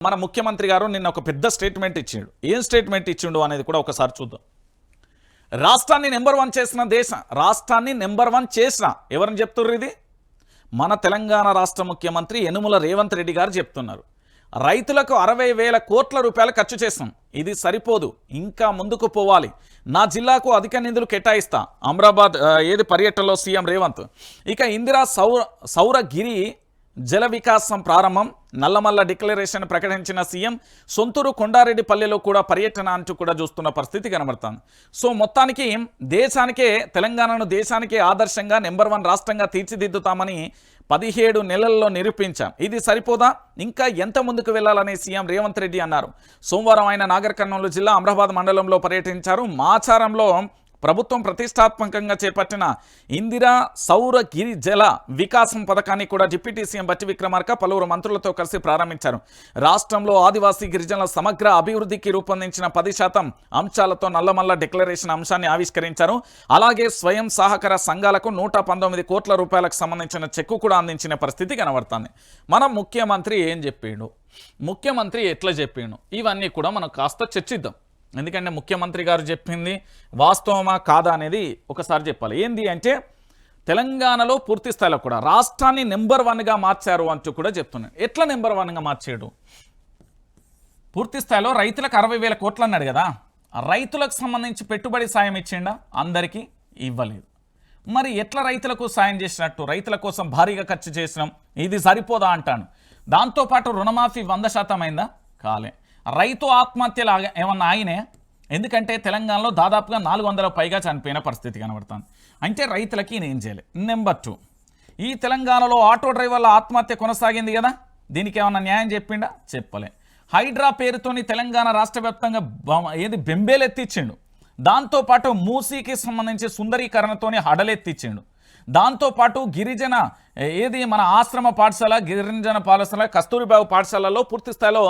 మన ముఖ్యమంత్రి గారు నిన్న ఒక పెద్ద స్టేట్మెంట్ ఇచ్చిండు. ఏం స్టేట్మెంట్ ఇచ్చిండు అనేది కూడా ఒకసారి చూద్దాం. రాష్ట్రాన్ని నెంబర్ 1 చేసిన రాష్ట్రాన్ని నెంబర్ 1 చేసిన ఎవరని చెప్తున్నారు? ఇది మన తెలంగాణ రాష్ట్ర ముఖ్యమంత్రి యనుమల రేవంత్ రెడ్డి గారు చెప్తున్నారు. రైతులకు 60,000 కోట్ల రూపాయలు ఖర్చు చేస్తాం, ఇది సరిపోదు, ఇంకా ముందుకు పోవాలి, నా జిల్లాకు అధిక నిధులు కేటాయిస్తా. అమరాబాద్ పర్యటనలో సీఎం రేవంత్. ఇక ఇందిరా సౌరగిరి జల వికాసం ప్రారంభం, నల్లమల్ల డిక్లరేషన్ ప్రకటించిన సీఎం. సొంతూరు కొండారెడ్డిపల్లెలో కూడా పర్యటన అంటూ కూడా చూస్తున్న పరిస్థితి కనబడుతుంది. సో మొత్తానికి తెలంగాణను దేశానికే ఆదర్శంగా నెంబర్ 1 రాష్ట్రంగా తీర్చిదిద్దుతామని 17 నెలల్లో నిరూపించాం. ఇది సరిపోదా, ఇంకా ఎంత ముందుకు వెళ్లాలని సీఎం రేవంత్ రెడ్డి అన్నారు. సోమవారం ఆయన నాగర్ కర్నూలు జిల్లా అమరాబాద్ మండలంలో పర్యటించారు. మాచారంలో ప్రభుత్వం ప్రతిష్టాత్మకంగా చేపట్టిన ఇందిరా సౌరగిరి జల వికాసం పథకాన్ని కూడా డిప్యూటీ సీఎం బట్టి విక్రమార్క పలువురు మంత్రులతో కలిసి ప్రారంభించారు. రాష్ట్రంలో ఆదివాసీ గిరిజనుల సమగ్ర అభివృద్ధికి రూపొందించిన 10% అంశాలతో నల్లమల్ల డిక్లరేషన్ అంశాన్ని ఆవిష్కరించారు. అలాగే స్వయం సహకార సంఘాలకు 119 కోట్ల రూపాయలకు సంబంధించిన చెక్కు కూడా అందించిన పరిస్థితి కనబడుతుంది. మన ముఖ్యమంత్రి ఏం చెప్పిండు, ముఖ్యమంత్రి ఎట్లా చెప్పిండు, ఇవన్నీ కూడా మనం కాస్త చర్చిద్దాం. ఎందుకంటే ముఖ్యమంత్రి గారు చెప్పింది వాస్తవమా కాదా అనేది ఒకసారి చెప్పాలి. ఏంది అంటే తెలంగాణలో పూర్తి స్థాయిలో కూడా రాష్ట్రాన్ని నెంబర్ 1గా మార్చారు అంటూ కూడా చెప్తున్నాను. ఎట్లా నెంబర్ 1గా మార్చాడు? పూర్తి స్థాయిలో రైతులకు 60,000 కోట్లు అన్నాడు కదా, రైతులకు సంబంధించి పెట్టుబడి సాయం ఇచ్చిండా? అందరికీ ఇవ్వలేదు. మరి ఎట్లా రైతులకు సాయం చేసినట్టు? రైతుల కోసం భారీగా ఖర్చు చేసినాం, ఇది సరిపోదా అంటాను. దాంతోపాటు రుణమాఫీ 100% అయిందా? కాలే. రైతు ఆత్మహత్యలు ఏమన్నా ఆయనే? ఎందుకంటే తెలంగాణలో దాదాపుగా 400 పైగా చనిపోయిన పరిస్థితి కనబడుతుంది. అంటే రైతులకి ఈయన ఏం చేయలే. నెంబర్ 2, ఈ తెలంగాణలో ఆటో డ్రైవర్ల ఆత్మహత్య కొనసాగింది కదా, దీనికి ఏమన్నా న్యాయం చెప్పిండా? చెప్పలే. హైడ్రా పేరుతోని తెలంగాణ రాష్ట్ర వ్యాప్తంగా బెంబేలెత్తిచ్చిండు. దాంతోపాటు మూసీకి సంబంధించి సుందరీకరణతోని హడలెత్తిచ్చిండు. దాంతోపాటు గిరిజన మన ఆశ్రమ పాఠశాల, గిరిజన పాఠశాల, కస్తూరిబాబు పాఠశాలలో పూర్తి స్థాయిలో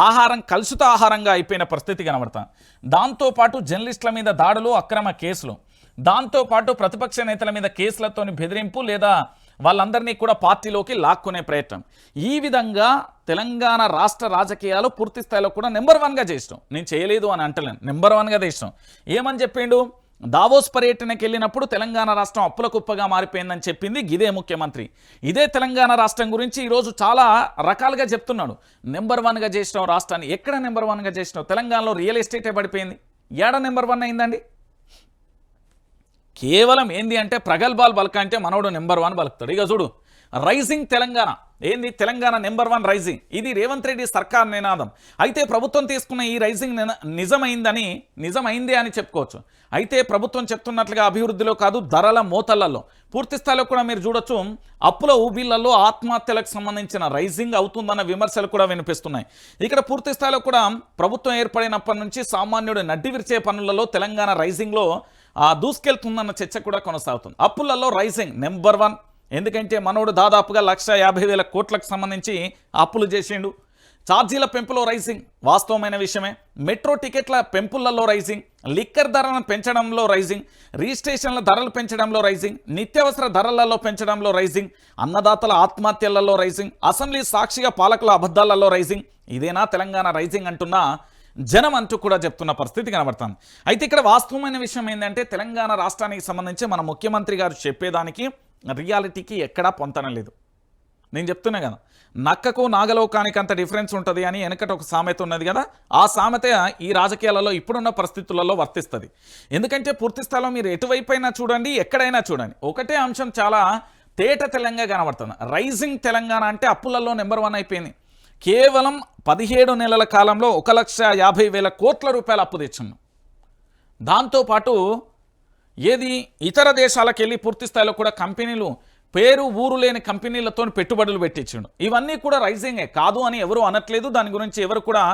ఆహారం కలుషిత ఆహారంగా అయిపోయిన పరిస్థితి కనబడుతుంది. దాంతోపాటు జర్నలిస్టుల మీద దాడులు, అక్రమ కేసులు, దాంతోపాటు ప్రతిపక్ష నేతల మీద కేసులతోని బెదిరింపు లేదా వాళ్ళందరినీ కూడా పార్టీలోకి లాక్కునే ప్రయత్నం. ఈ విధంగా తెలంగాణ రాష్ట్ర రాజకీయాలు పూర్తి స్థాయిలో కూడా నెంబర్ 1గా చేసినాం. నేను చేయలేదు అని అంటలేను, నెంబర్ 1గా చేసినాం. ఏమని చెప్పిండు? దావోస్ పర్యటనకి వెళ్ళినప్పుడు తెలంగాణ రాష్ట్రం అప్పుల కుప్పగా మారిపోయిందని చెప్పింది ఇదే ముఖ్యమంత్రి. ఇదే తెలంగాణ రాష్ట్రం గురించి ఈరోజు చాలా రకాలుగా చెప్తున్నాడు. నెంబర్ 1గా చేసినావు రాష్ట్రాన్ని. ఎక్కడ నెంబర్ 1గా చేసినావు? తెలంగాణలో రియల్ ఎస్టేటే పడిపోయింది, ఏడ నెంబర్ 1 అయిందండి? కేవలం ఏంది అంటే ప్రగల్భాలు బలక అంటే మనోడు నెంబర్ 1 బలుకుతాడు. ఇక చూడు, రైజింగ్ తెలంగాణ. ఏంది తెలంగాణ నెంబర్ 1 రైజింగ్? ఇది రేవంత్ రెడ్డి సర్కార్ నినాదం. అయితే ప్రభుత్వం తీసుకున్న ఈ రైజింగ్ నిజమైందే అని చెప్పుకోవచ్చు. అయితే ప్రభుత్వం చెప్తున్నట్లుగా అభివృద్ధిలో కాదు, ధరల మోతలలో పూర్తి స్థాయిలో కూడా మీరు చూడొచ్చు. అప్పుల ఊబిళ్లలో ఆత్మహత్యలకు సంబంధించిన రైజింగ్ అవుతుందన్న విమర్శలు కూడా వినిపిస్తున్నాయి. ఇక్కడ పూర్తి స్థాయిలో కూడా ప్రభుత్వం ఏర్పడినప్పటి నుంచి సామాన్యుడు నడ్డి విరిచే పనులలో తెలంగాణ రైజింగ్లో దూసుకెళ్తుందన్న చర్చ కూడా కొనసాగుతుంది. అప్పులలో రైజింగ్ నెంబర్ 1. ఎందుకంటే మనోడు దాదాపుగా 150,000 కోట్లకు సంబంధించి అప్పులు చేసిండు. ఛార్జీల పెంపులో రైజింగ్ వాస్తవమైన విషయమే. మెట్రో టికెట్ల పెంపులలో రైజింగ్, లిక్కర్ ధరలను పెంచడంలో రైజింగ్, రిజిస్ట్రేషన్ల ధరలు పెంచడంలో రైజింగ్, నిత్యావసర ధరలలో పెంచడంలో రైజింగ్, అన్నదాతల ఆత్మహత్యలలో రైజింగ్, అసెంబ్లీ సాక్షిగా పాలకుల అబద్ధాలలో రైజింగ్. ఇదేనా తెలంగాణ రైజింగ్ అంటున్నా జనం అంటూ కూడా చెప్తున్న పరిస్థితి కనబడుతుంది. అయితే ఇక్కడ వాస్తవమైన విషయం ఏంటంటే తెలంగాణ రాష్ట్రానికి సంబంధించి మన ముఖ్యమంత్రి గారు చెప్పేదానికి రియాలిటీకి ఎక్కడా పొంతన లేదు. నేను చెప్తున్నా కదా, నక్కకు నాగలోకానికి అంత డిఫరెన్స్ ఉంటుంది అని వెనకట ఒక సామెత ఉన్నది కదా, ఆ సామెత ఈ రాజకీయాలలో ఇప్పుడున్న పరిస్థితులలో వర్తిస్తుంది. ఎందుకంటే పూర్తి స్థాయిలో మీరు ఎటువైపైనా చూడండి, ఎక్కడైనా చూడండి, ఒకటే అంశం చాలా తేట తెలంగా కనబడుతుంది. రైజింగ్ తెలంగాణ అంటే అప్పులలో నెంబర్ 1 అయిపోయింది. కేవలం 17 నెలల కాలంలో 1,50,000 కోట్ల రూపాయలు అప్పు తెచ్చున్నాం. దాంతోపాటు ఇతర దేశాలకు వెళ్ళి పూర్తి స్థాయిలో కూడా కంపెనీలు, పేరు ఊరు లేని కంపెనీలతో పెట్టుబడులు పెట్టించిండు. ఇవన్నీ కూడా రైజింగే కాదు అని ఎవరు అనట్లేదు, దాని గురించి ఎవరు కూడా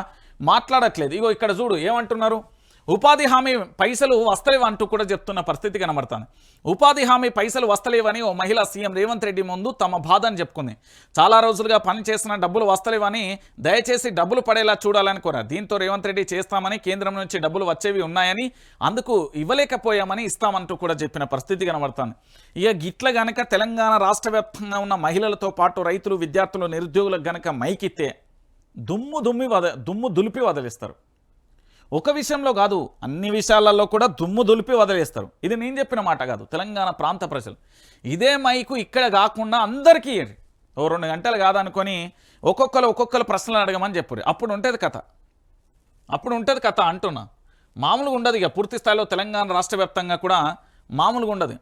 మాట్లాడట్లేదు. ఇగో ఇక్కడ చూడు ఏమంటున్నారు, ఉపాధి హామీ పైసలు వస్తలేవు అంటూ కూడా చెప్తున్న పరిస్థితి కనబడుతుంది. ఉపాధి హామీ పైసలు వస్తలేవని ఓ మహిళ సీఎం రేవంత్ రెడ్డి ముందు తమ బాధను చెప్పుకుంది. చాలా రోజులుగా పని చేసిన డబ్బులు వస్తలేవని, దయచేసి డబ్బులు పడేలా చూడాలని కోరారు. దీంతో రేవంత్ రెడ్డి చేస్తామని, కేంద్రం నుంచి డబ్బులు వచ్చేవి ఉన్నాయని, అందుకు ఇవ్వలేకపోయామని ఇస్తామంటూ కూడా చెప్పిన పరిస్థితి కనబడుతుంది. ఇక గిట్ల గనక తెలంగాణ రాష్ట్ర వ్యాప్తంగా ఉన్న మహిళలతో పాటు రైతులు, విద్యార్థులు, నిరుద్యోగులకు గనక మైకిస్తే దుమ్ము దులిపి వదిలేస్తారు. ఒక విషయంలో కాదు, అన్ని విషయాలలో కూడా దుమ్ము దులిపి వదిలేస్తారు. ఇది నేను చెప్పిన మాట కాదు, తెలంగాణ ప్రాంత ప్రజలు. ఇదే మైకు ఇక్కడ కాకుండా అందరికీ ఇయ్యండి. ఓ 2 గంటలు కాదనుకొని ఒక్కొక్కరు ప్రశ్నలు అడగమని చెప్పురు. అప్పుడు ఉంటుంది కథ అంటున్నా. మామూలుగా ఉండదు. ఇక పూర్తి స్థాయిలో తెలంగాణ రాష్ట్ర వ్యాప్తంగా కూడా మామూలుగా ఉండదు.